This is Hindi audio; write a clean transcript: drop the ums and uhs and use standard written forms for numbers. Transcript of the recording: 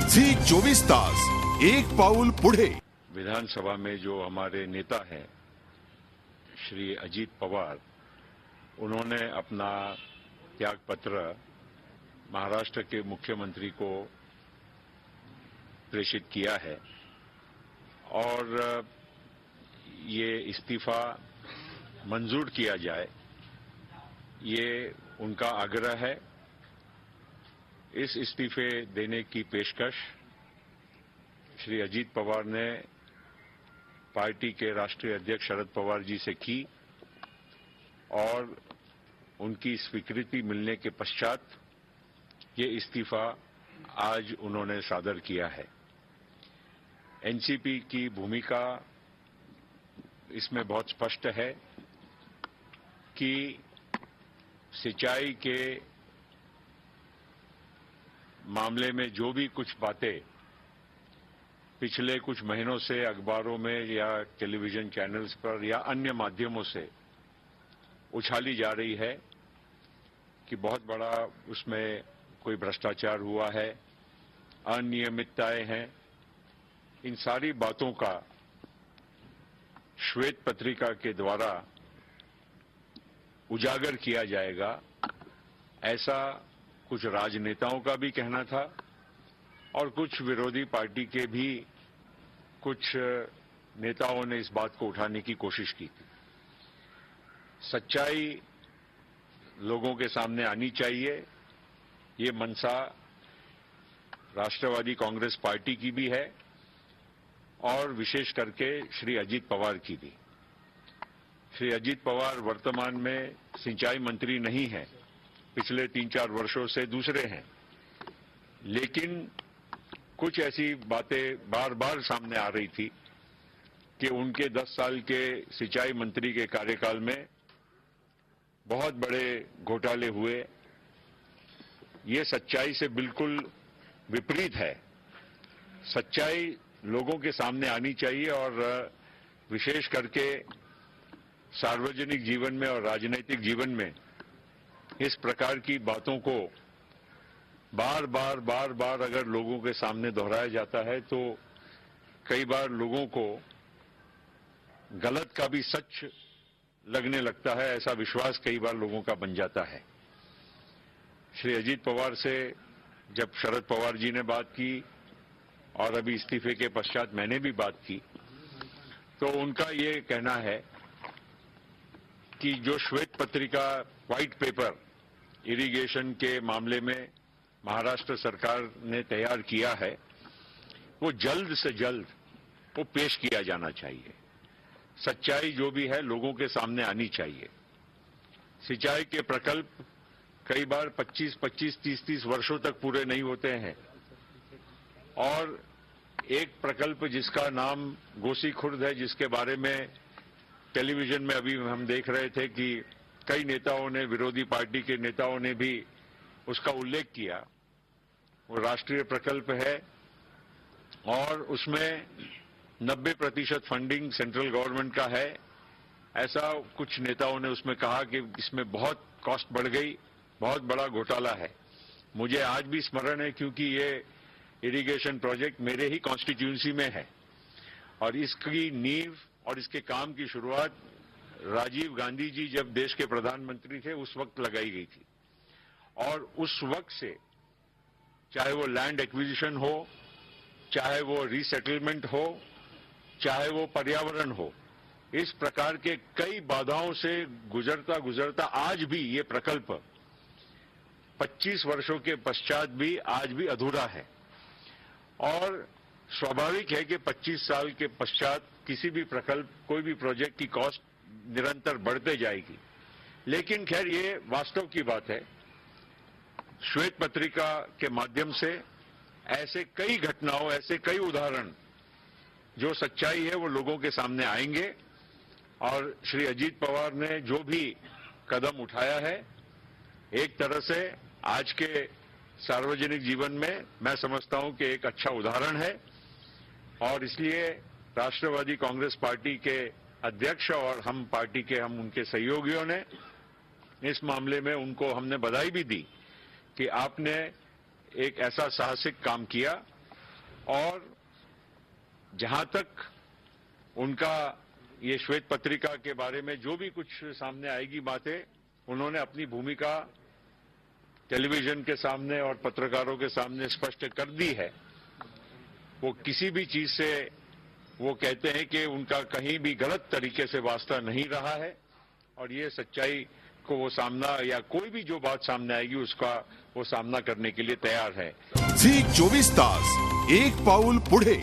झी 24 तास एक पाऊल पुढे। विधानसभा में जो हमारे नेता हैं श्री अजीत पवार, उन्होंने अपना त्याग पत्र महाराष्ट्र के मुख्यमंत्री को प्रेषित किया है और ये इस्तीफा मंजूर किया जाए, ये उनका आग्रह है। इस इस्तीफे देने की पेशकश श्री अजीत पवार ने पार्टी के राष्ट्रीय अध्यक्ष शरद पवार जी से की और उनकी स्वीकृति मिलने के पश्चात ये इस्तीफा आज उन्होंने सादर किया है। एनसीपी की भूमिका इसमें बहुत स्पष्ट है कि सिंचाई के मामले में जो भी कुछ बातें पिछले कुछ महीनों से अखबारों में या टेलीविजन चैनल्स पर या अन्य माध्यमों से उछाली जा रही है कि बहुत बड़ा उसमें कोई भ्रष्टाचार हुआ है, अनियमितताएं हैं, इन सारी बातों का श्वेत पत्रिका के द्वारा उजागर किया जाएगा, ऐसा कुछ राजनेताओं का भी कहना था और कुछ विरोधी पार्टी के भी कुछ नेताओं ने इस बात को उठाने की कोशिश की थी। सच्चाई लोगों के सामने आनी चाहिए, ये मंशा राष्ट्रवादी कांग्रेस पार्टी की भी है और विशेष करके श्री अजीत पवार की भी। श्री अजीत पवार वर्तमान में सिंचाई मंत्री नहीं हैं, पिछले 3-4 वर्षों से दूसरे हैं, लेकिन कुछ ऐसी बातें बार बार सामने आ रही थी कि उनके 10 साल के सिंचाई मंत्री के कार्यकाल में बहुत बड़े घोटाले हुए। ये सच्चाई से बिल्कुल विपरीत है। सच्चाई लोगों के सामने आनी चाहिए और विशेष करके सार्वजनिक जीवन में और राजनीतिक जीवन में इस प्रकार की बातों को बार बार अगर लोगों के सामने दोहराया जाता है तो कई बार लोगों को गलत का भी सच लगने लगता है, ऐसा विश्वास कई बार लोगों का बन जाता है। श्री अजीत पवार से जब शरद पवार जी ने बात की और अभी इस्तीफे के पश्चात मैंने भी बात की, तो उनका ये कहना है कि जो श्वेत पत्रिका व्हाइट पेपर इरिगेशन के मामले में महाराष्ट्र सरकार ने तैयार किया है, वो जल्द से जल्द वो पेश किया जाना चाहिए। सच्चाई जो भी है लोगों के सामने आनी चाहिए। सिंचाई के प्रकल्प कई बार 25-25, 30-30 वर्षों तक पूरे नहीं होते हैं और एक प्रकल्प जिसका नाम गोसी खुर्द है, जिसके बारे में टेलीविजन में अभी हम देख रहे थे कि कई नेताओं ने, विरोधी पार्टी के नेताओं ने भी उसका उल्लेख किया, वो राष्ट्रीय प्रकल्प है और उसमें 90% फंडिंग सेंट्रल गवर्नमेंट का है। ऐसा कुछ नेताओं ने उसमें कहा कि इसमें बहुत कॉस्ट बढ़ गई, बहुत बड़ा घोटाला है। मुझे आज भी स्मरण है क्योंकि ये इरिगेशन प्रोजेक्ट मेरे ही कॉन्स्टिट्यूंसी में है और इसकी नींव और इसके काम की शुरुआत राजीव गांधी जी जब देश के प्रधानमंत्री थे उस वक्त लगाई गई थी और उस वक्त से चाहे वो लैंड एक्विजिशन हो, चाहे वो रीसेटलमेंट हो, चाहे वो पर्यावरण हो, इस प्रकार के कई बाधाओं से गुजरता गुजरता आज भी ये प्रकल्प 25 वर्षों के पश्चात भी आज भी अधूरा है और स्वाभाविक है कि 25 साल के पश्चात किसी भी प्रकल्प, कोई भी प्रोजेक्ट की कॉस्ट निरंतर बढ़ते जाएगी। लेकिन खैर ये वास्तव की बात है। श्वेत पत्रिका के माध्यम से ऐसे कई घटनाओं, ऐसे कई उदाहरण जो सच्चाई है वो लोगों के सामने आएंगे और श्री अजीत पवार ने जो भी कदम उठाया है, एक तरह से आज के सार्वजनिक जीवन में मैं समझता हूं कि एक अच्छा उदाहरण है और इसलिए राष्ट्रवादी कांग्रेस पार्टी के अध्यक्ष और हम पार्टी के उनके सहयोगियों ने इस मामले में उनको हमने बधाई भी दी कि आपने एक ऐसा साहसिक काम किया और जहां तक उनका ये श्वेत पत्रिका के बारे में जो भी कुछ सामने आएगी बातें, उन्होंने अपनी भूमिका टेलीविजन के सामने और पत्रकारों के सामने स्पष्ट कर दी है। वो किसी भी चीज से वो कहते हैं कि उनका कहीं भी गलत तरीके से वास्ता नहीं रहा है और ये सच्चाई को वो सामना या कोई भी जो बात सामने आएगी उसका वो सामना करने के लिए तयार है। झी 24 तास, एक पाऊल पुढे।